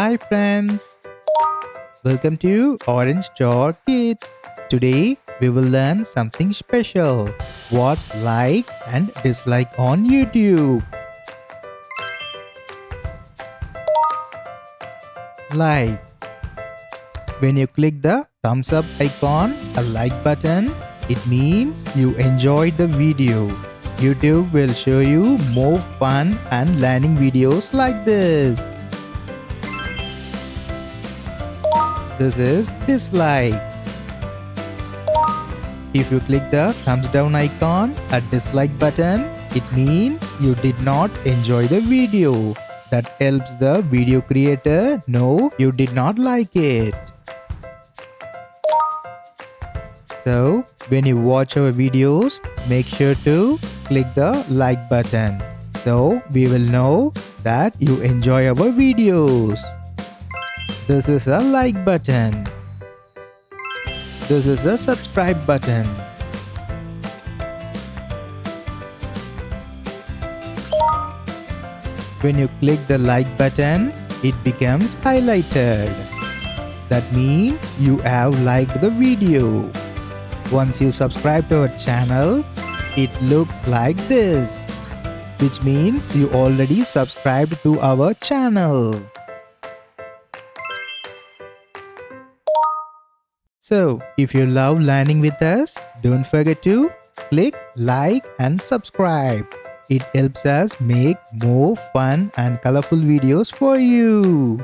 Hi friends, welcome to Orange Door Kids. Today we will learn something special. What's like and dislike on YouTube? Like. When you click the thumbs up icon, a like button, it means you enjoyed the video. YouTube will show you more fun and learning videos like this. This is dislike. If you click the thumbs down icon, a dislike button, it means you did not enjoy the video. That helps the video creator know you did not like it. So, when you watch our videos, make sure to click the like button. So, we will know that you enjoy our videos. This is a like button. This is a subscribe button. When you click the like button, it becomes highlighted. That means you have liked the video. Once you subscribe to our channel, it looks like this, which means you already subscribed to our channel. So, if you love learning with us, don't forget to click like and subscribe. It helps us make more fun and colorful videos for you.